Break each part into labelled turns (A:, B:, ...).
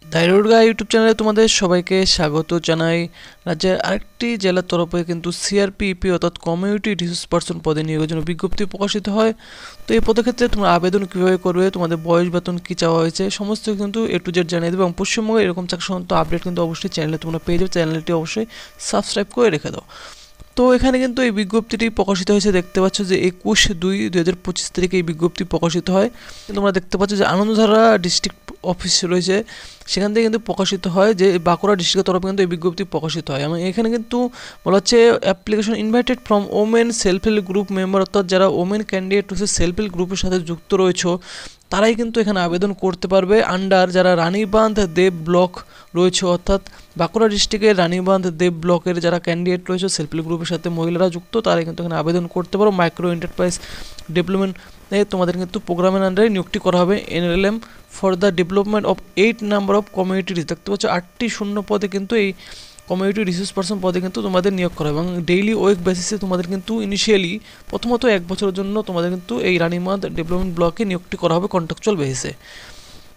A: দাইরুডগা YouTube চ্যানেলে তোমাদের সবাইকে স্বাগত জানাই। রাজ্যের আরেকটি জেলার তরফে কিন্তু সিআরপিইপি অর্থাৎ কমিউনিটি রিসোর্স পার্সন পদে নিয়োগের জন্য বিজ্ঞপ্তি প্রকাশিত হয়। তো এই পদের ক্ষেত্রে তোমরা আবেদন কীভাবে করবে, তোমাদের বয়স বেতন কী চাওয়া হয়েছে, সমস্ত কিন্তু এ টু জেড জানিয়ে দেবে। এবং পশ্চিমবঙ্গে এরকম চাকরি সংক্রান্ত আপডেট কিন্তু অবশ্যই চ্যানেলে তোমরা পেয়ে যাবে। চ্যানেলটি অবশ্যই সাবস্ক্রাইব করে রেখে দাও। তো এখানে কিন্তু এই বিজ্ঞপ্তিটি প্রকাশিত হয়েছে, দেখতে পাচ্ছ যে 21/2/2025 তারিখে এই বিজ্ঞপ্তি প্রকাশিত হয়। তোমরা দেখতে পাচ্ছ যে আনন্দধারা ডিস্ট্রিক্ট অফিস রয়েছে, সেখান থেকে কিন্তু প্রকাশিত হয় যে বাঁকুড়া ডিস্ট্রিক্টের তরফে কিন্তু এই বিজ্ঞপ্তি প্রকাশিত হয়। এবং এখানে কিন্তু বলা হচ্ছে application invited from women self help group member, অর্থাৎ যারা ওমেন ক্যান্ডিডেট হচ্ছে সেলফ হেল্প গ্রুপের সাথে যুক্ত রয়েছে তারাই কিন্তু এখানে আবেদন করতে পারবে। আন্ডার যারা রানীবাঁধ দেব ব্লক রয়েছে, অর্থাৎ বাঁকুড়া ডিস্ট্রিক্টের রানীবাঁধ দেব ব্লকের যারা ক্যান্ডিডেট রয়েছে সেলফ হেল্প গ্রুপের সাথে মহিলারা যুক্ত, তারাই কিন্তু এখানে আবেদন করতে পারো। মাইক্রো এন্টারপ্রাইজ ডেভেলপমেন্ট তোমাদের কিন্তু প্রোগ্রামের আন্ডারে নিয়োগটি করা হবে। NLM for the development of 8 number of community resource, দেখতে পাচ্ছ 8টি শূন্য পদে কিন্তু এই কমিউনিটি রিসোর্স পার্সন পদে কিন্তু তোমাদের নিয়োগ করা হবে। এবং ডেইলি ওয়েক বেসিসে তোমাদের কিন্তু ইনিশিয়ালি প্রথমত 1 বছরের জন্য তোমাদের কিন্তু এই রানীবাঁধ ডেভেলপমেন্ট ব্লকে নিয়োগটি করা হবে কন্ট্রাকচুয়াল বেসিসে।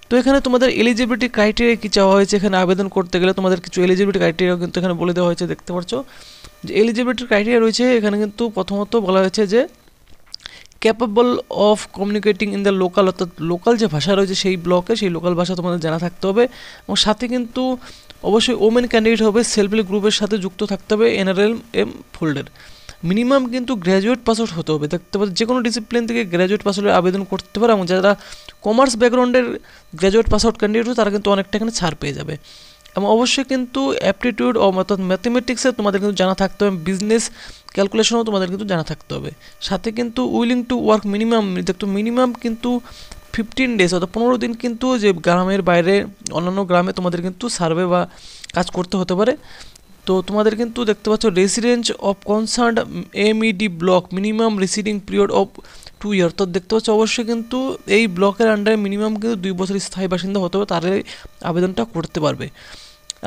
A: তো এখানে তোমাদের এলিজিবিলিটি ক্রাইটেরিয়া কী চাওয়া হয়েছে, এখানে আবেদন করতে গেলে তোমাদের কিছু এলিজিবিলিটি ক্রাইটেরিয়া কিন্তু এখানে বলে দেওয়া হয়েছে। দেখতে পাচ্ছ যে এলিজিবিলিটি ক্রাইটেরিয়া রয়েছে এখানে কিন্তু প্রথমত বলা হয়েছে যে capable of communicating in the local, অর্থাৎ লোকাল যে ভাষা রয়েছে সেই ব্লকে সেই লোকাল ভাষা তোমাদের জানা থাকতে হবে। এবং সাথে কিন্তু অবশ্যই ওমেন ক্যান্ডিডেট হবে, সেলফ হেল্প গ্রুপের সাথে যুক্ত থাকতে হবে, এনআরএলএম ফোল্ডার। মিনিমাম কিন্তু গ্র্যাজুয়েট পাস আউট হতে হবে। দেখতে পাচ্ছি যে কোনো ডিসিপ্লিন থেকে গ্র্যাজুয়েট পাস আউটের আবেদন করতে পারে। এবং যারা কমার্স ব্যাকগ্রাউন্ডের গ্র্যাজুয়েট পাস আউট ক্যান্ডিডেট তারা কিন্তু অনেকটা এখানে ছাড় পেয়ে যাবে। এবং অবশ্যই কিন্তু অ্যাপটিটিউড অর্থাৎ ম্যাথমেটিক্সে তোমাদের কিন্তু জানা থাকতে হবে, বিজনেস ক্যালকুলেশনও তোমাদের কিন্তু জানা থাকতে হবে। সাথে কিন্তু উইলিং টু ওয়ার্ক মিনিমাম, দেখতো মিনিমাম কিন্তু 15 ডেজ অর্থাৎ 15 দিন কিন্তু যে গ্রামের বাইরে অন্যান্য গ্রামে তোমাদের কিন্তু সার্ভে বা কাজ করতে হতে পারে। তো তোমাদের কিন্তু দেখতে পাচ্ছ residence of concern MED block minimum residing period of 2 ইয়ার, তো দেখতে পাচ্ছ অবশ্যই কিন্তু এই ব্লকের আন্ডারে মিনিমাম কিন্তু 2 বছর স্থায়ী বাসিন্দা হতে হবে, তারা আবেদনটা করতে পারবে।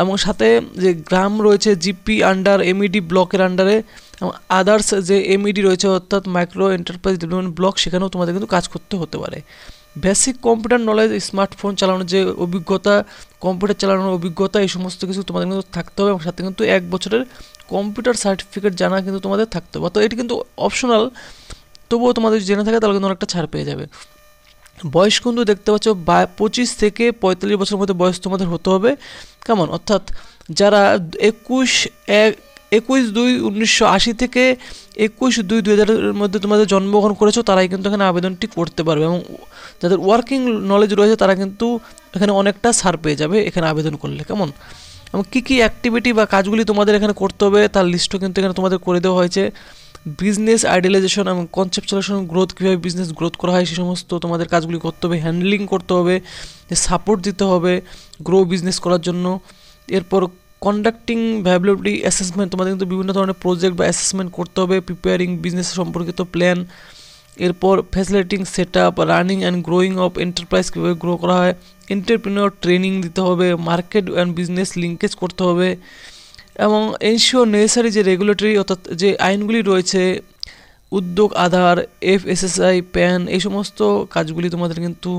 A: এবং সাথে যে গ্রাম রয়েছে জিপি আন্ডার এমইডি ব্লকের আন্ডারে এবং আদার্স যে এমইডি রয়েছে অর্থাৎ মাইক্রো এন্টারপ্রাইজ ডেভেলপমেন্ট ব্লক, সেখানেও তোমাদের কিন্তু কাজ করতে হতে পারে। বেসিক কম্পিউটার নলেজ, স্মার্টফোন চালানোর যে অভিজ্ঞতা, কম্পিউটার চালানোর অভিজ্ঞতা, এই সমস্ত কিছু তোমাদের কিন্তু থাকতে হবে। এবং সাথে কিন্তু 1 বছরের কম্পিউটার সার্টিফিকেট জানা কিন্তু তোমাদের থাকতে হবে। তো এটি কিন্তু অপশনাল, তবুও তোমাদের জেনে থাকে তাহলে কিন্তু অনেকটা ছাড় পেয়ে যাবে। বয়স কিন্তু দেখতে পাচ্ছ 25 থেকে 45 বছরের মধ্যে বয়স তোমাদের হতে হবে। কেমন, অর্থাৎ যারা 21/2/1980 থেকে 21/2/2000 মধ্যে তোমাদের জন্মগ্রহণ করেছো তারাই কিন্তু এখানে আবেদনটি করতে পারবে। এবং যাদের ওয়ার্কিং নলেজ রয়েছে তারা কিন্তু এখানে অনেকটা ছাড় পেয়ে যাবে এখানে আবেদন করলে। কেমন, এবং কী কী অ্যাক্টিভিটি বা কাজগুলি তোমাদের এখানে করতে হবে তার লিস্টও কিন্তু এখানে তোমাদের করে দেওয়া হয়েছে। বিজনেস আইডিয়ালাইজেশন এবং কনসেপচুয়ালাইজেশন গ্রোথ, কীভাবে বিজনেস গ্রোথ করা হয় সেই সমস্ত তোমাদের কাজগুলি করতে হবে। হ্যান্ডলিং করতে হবে, সাপোর্ট দিতে হবে গ্রো বিজনেস করার জন্য। এরপর কন্ডাক্টিং ভ্যাবলিটি অ্যাসেসমেন্ট, তোমাদের কিন্তু বিভিন্ন ধরনের প্রজেক্ট বা অ্যাসেসমেন্ট করতে হবে। প্রিপেয়ারিং বিজনেস সম্পর্কিত প্ল্যান। এরপর facilitating set up running and growing of enterprise, কীভাবে গ্রো করা হয়। এন্টারপ্রিনিয়র ট্রেনিং দিতে হবে। মার্কেট অ্যান্ড বিজনেস লিঙ্কেজ করতে হবে। এবং এনশিওর নেসেসারি যে রেগুলেটরি অর্থাৎ যে আইনগুলি রয়েছে, উদ্যোগ আধার, এফএসএসআই, প্যান, এই সমস্ত কাজগুলি তোমাদের কিন্তু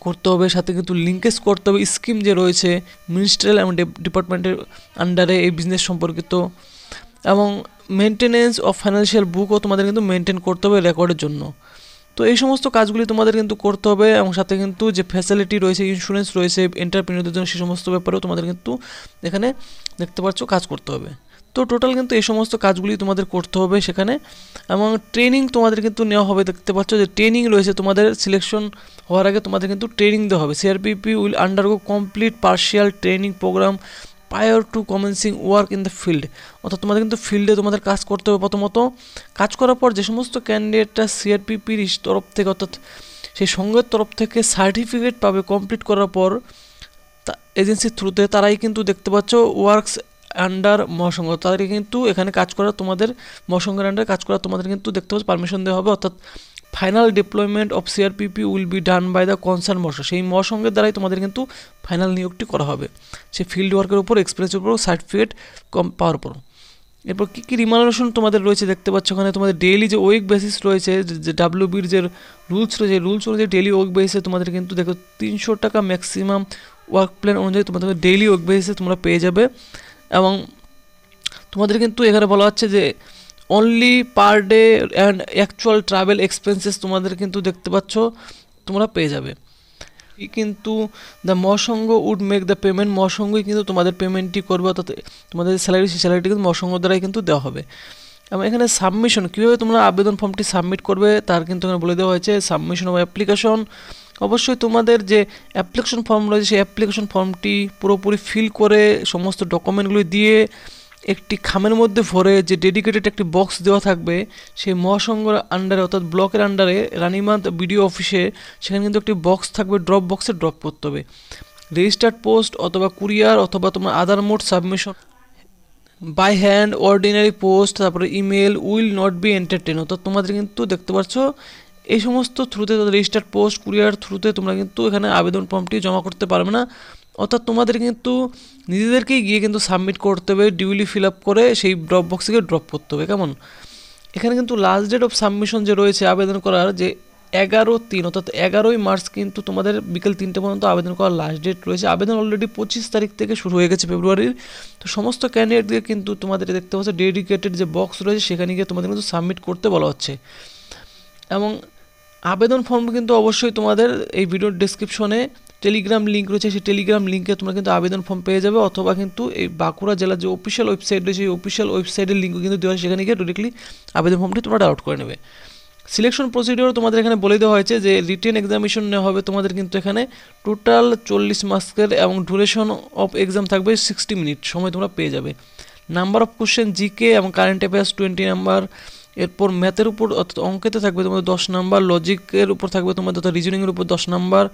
A: করতে হবে। সাথে কিন্তু লিঙ্কেজ করতে হবে স্কিম যে রয়েছে মিনিস্ট্রিয়াল এবং ডিপার্টমেন্টের আন্ডারে এই বিজনেস সম্পর্কিত। এবং মেনটেনেন্স অফ ফাইন্যান্সিয়াল বুকও তোমাদের কিন্তু মেনটেন করতে হবে রেকর্ডের জন্য। তো এই সমস্ত কাজগুলি তোমাদের কিন্তু করতে হবে। এবং সাথে কিন্তু যে ফ্যাসিলিটি রয়েছে, ইন্স্যুরেন্স রয়েছে এন্টারপ্রেনিয়রদের জন্য, সেই সমস্ত ব্যাপারেও তোমাদের কিন্তু এখানে দেখতে পাচ্ছ কাজ করতে হবে। তো টোটাল কিন্তু এই সমস্ত কাজগুলি তোমাদের করতে হবে সেখানে। এবং ট্রেনিং তোমাদের কিন্তু নেওয়া হবে। দেখতে পাচ্ছ যে ট্রেনিং রয়েছে, তোমাদের সিলেকশন হওয়ার আগে তোমাদের কিন্তু ট্রেনিং দেওয়া হবে। CRPP will undergo complete partial training program prior to commencing work in the field, অর্থাৎ তোমাদের কিন্তু ফিল্ডে তোমাদের কাজ করতে হবে। প্রথমত কাজ করার পর যে সমস্ত ক্যান্ডিডেটরা সিআরপিপির তরফ থেকে অর্থাৎ সেই সংঘের তরফ থেকে সার্টিফিকেট পাবে কমপ্লিট করার পর এজেন্সির থ্রুতে, তারাই কিন্তু দেখতে পাচ্ছ ওয়ার্কস আন্ডার মহাসংঘ, তাদেরকে কিন্তু এখানে কাজ করা তোমাদের মহাসংঘের আন্ডারে কাজ করা তোমাদের কিন্তু দেখতে পাচ্ছ পারমিশন দেওয়া হবে। অর্থাৎ final deployment of CRPP will be done by the concern মহাসংঘ, সেই মহাসংঘের দ্বারাই তোমাদের কিন্তু ফাইনাল নিয়োগটি করা হবে সেই ফিল্ড ওয়ার্কের উপর, এক্সপিরিয়েন্সের উপর, সার্টিফিকেট পাওয়ার উপর। এরপর কী কী রিমার্কেশন তোমাদের রয়েছে দেখতে পাচ্ছ ওখানে, তোমাদের ডেইলি যে উইক বেসিস রয়েছে, যে ডাব্লিউবির যে রুলস রয়েছে, রুলস অনুযায়ী ডেইলি উইক বেসিসে তোমাদের কিন্তু দেখো 300 টাকা ম্যাক্সিমাম ওয়ার্ক প্ল্যান অনুযায়ী তোমাদের ডেইলি উইক বেসিসে তোমরা পেয়ে যাবে। এবং তোমাদের কিন্তু এখানে বলা হচ্ছে যে only per day and actual travel expenses তোমাদের কিন্তু দেখতে পাচ্ছ তোমরা পেয়ে যাবে। কিন্তু দ্য মহাসংঘ উড মেক দ্য পেমেন্ট, মহাসংঘই কিন্তু তোমাদের পেমেন্টটি করবে, অর্থাৎ তোমাদের স্যালারিটি কিন্তু মহাসংঘ দ্বারাই কিন্তু দেওয়া হবে। এবং এখানে সাবমিশন কীভাবে তোমরা আবেদন ফর্মটি সাবমিট করবে তার কিন্তু এখানে বলে দেওয়া হয়েছে। সাবমিশন অফ অ্যাপ্লিকেশন, অবশ্যই তোমাদের যে অ্যাপ্লিকেশন ফর্ম রয়েছে সেই অ্যাপ্লিকেশন ফর্মটি পুরোপুরি ফিল করে সমস্ত ডকুমেন্টগুলি দিয়ে একটি খামের মধ্যে ভরে যে ডেডিকেটেড একটি বক্স দেওয়া থাকবে সেই মহাসংঘের আন্ডারে অর্থাৎ ব্লকের আন্ডারে রানীমান্দ বিডিও অফিসে, সেখানে কিন্তু একটি বক্স থাকবে, ড্রপ বক্সে ড্রপ করতে হবে। রেজিস্টার্ড পোস্ট অথবা কুরিয়ার অথবা তোমার other mode submission by hand, ordinary post, তারপরে email will not be entertain, অর্থাৎ তোমাদের কিন্তু দেখতে পাচ্ছ এই সমস্ত থ্রুতে, রেজিস্টার্ড পোস্ট কুরিয়ার থ্রুতে তোমরা কিন্তু এখানে আবেদন ফর্মটি জমা করতে পারবে না, অর্থাৎ তোমাদের কিন্তু নিজেদেরকেই গিয়ে কিন্তু সাবমিট করতে হবে, ডিউলি ফিল আপ করে সেই ড্রপ বক্সে ড্রপ করতে হবে। কেমন, এখানে কিন্তু লাস্ট ডেট অফ সাবমিশন যে রয়েছে আবেদন করার, যে 11/3 অর্থাৎ 11ই মার্চ কিন্তু তোমাদের বিকেল 3টে পর্যন্ত আবেদন করার লাস্ট ডেট রয়েছে। আবেদন অলরেডি 25 তারিখ থেকে শুরু হয়ে গেছে ফেব্রুয়ারির। তো সমস্ত ক্যান্ডিডেটকে কিন্তু তোমাদের দেখতে পাচ্ছ ডেডিকেটেড যে বক্স রয়েছে সেখানে গিয়ে তোমাদের কিন্তু সাবমিট করতে বলা হচ্ছে। এবং আবেদন ফর্ম কিন্তু অবশ্যই তোমাদের এই ভিডিওর ডেসক্রিপশনে টেলিগ্রাম লিঙ্ক রয়েছে, সেই টেলিগ্রাম লিঙ্কে তোমরা কিন্তু আবেদন ফর্ম পেয়ে যাবে, অথবা কিন্তু এই বাঁকুড়া জেলার যে অফিসিয়াল ওয়েবসাইট রয়েছে সেই অফিসিয়াল ওয়েবসাইটের লিঙ্কও কিন্তু দেওয়া হয়, সেখানে গিয়ে ডিরেক্টলি আবেদন ফর্মটি তোমরা ডাউনলোড করে নেবে। সিলেকশন প্রসিডিওর তোমাদের এখানে বলে দেওয়া হয়েছে যে রিটেন এক্সামিনেশন নেওয়া হবে তোমাদের, কিন্তু এখানে টোটাল 40 মার্কসের এবং ডিউরেশন অফ এক্সাম থাকবে 60 মিনিট সময় তোমরা পেয়ে যাবে। নাম্বার অফ কোশ্চেন জিকে এবং কারেন্ট অ্যাফেয়ার্স 20 নাম্বার, এরপর ম্যাথের উপর অর্থাৎ অঙ্কেতে থাকবে তোমাদের 10 নাম্বার, লজিকের উপর থাকবে তোমাদের অর্থাৎ রিজনিংয়ের উপর 10 নাম্বার,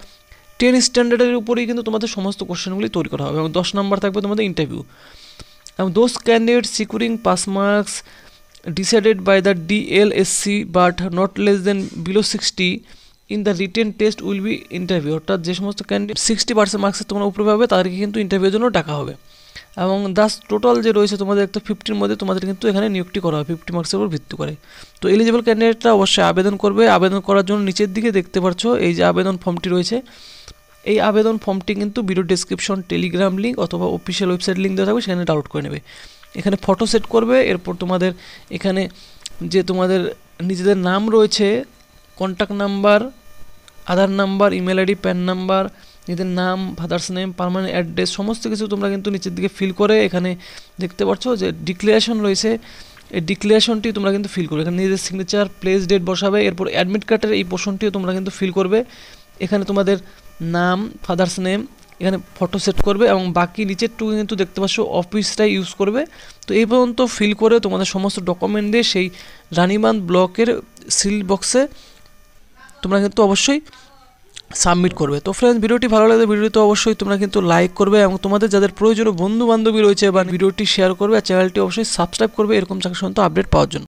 A: 10 স্ট্যান্ডার্ডের উপরেই কিন্তু তোমাদের সমস্ত কোশ্চেনগুলি তৈরি করা হবে, এবং 10 নাম্বার থাকবে তোমাদের ইন্টারভিউ। এবং those candidate securing pass marks decided by the DLSC but not less than below 60 in the written test will be interview, অর্থাৎ যে সমস্ত ক্যান্ডিডেট 60% মার্কসের তোমরা উপরে পাবে তাদেরকে কিন্তু ইন্টারভিউর জন্য ডাকা হবে। এবং দাস টোটাল যে রয়েছে তোমাদের একটা 50-র মধ্যে তোমাদের কিন্তু এখানে নিয়োগটি করা হয় 50 মার্কসের উপর ভিত্তি করে। তো এলিজিবল ক্যান্ডিডেটরা অবশ্যই আবেদন করবে। আবেদন করার জন্য নিচের দিকে দেখতে পাচ্ছ এই যে আবেদন ফর্মটি রয়েছে, এই আবেদন ফর্মটি কিন্তু ভিডিও ডেসক্রিপশন টেলিগ্রাম লিঙ্ক অথবা অফিসিয়াল ওয়েবসাইট লিঙ্ক দেওয়া থাকবে, সেখানে ডাউনলোড করে নেবে। এখানে ফটো সেট করবে, এরপর তোমাদের এখানে যে তোমাদের নিজেদের নাম রয়েছে, contact number, Aadhaar number, email ID, PAN number, নিজেদের নাম, ফাদার্স নেম, পার্মানেন্ট অ্যাড্রেস, সমস্ত কিছু তোমরা কিন্তু নিচের দিকে ফিল করে এখানে দেখতে পাচ্ছ যে ডিক্লারেশন রয়েছে, এই ডিক্লারেশনটি তোমরা কিন্তু ফিল করবে। এখানে নিজেদের সিগনেচার, প্লেস, ডেট বসাবে। এরপর অ্যাডমিট কার্ডের এই পোর্শনটিও তোমরা কিন্তু ফিল করবে। এখানে তোমাদের নাম, ফাদার্স নেম, এখানে ফটো সেট করবে, এবং বাকি নিচেরটুকু কিন্তু দেখতে পাচ্ছ অফিসটাই ইউজ করবে। তো এই পর্যন্ত ফিল করে তোমাদের সমস্ত ডকুমেন্ট দিয়ে সেই রানীবাঁধ ব্লকের সিল বক্সে তোমরা কিন্তু অবশ্যই সাবমিট করবে। তো ফ্রেন্ডস, ভিডিওটি ভালো লাগলে ভিডিওটি অবশ্যই তোমরা কিন্তু লাইক করবে, এবং তোমাদের যাদের প্রয়োজনীয় বন্ধু বান্ধবী রয়েছে বা ভিডিওটি শেয়ার করবে, আর চ্যানেলটি অবশ্যই সাবস্ক্রাইব করবে এরকম চাকরি সংক্রান্ত আপডেট পাওয়ার জন্য।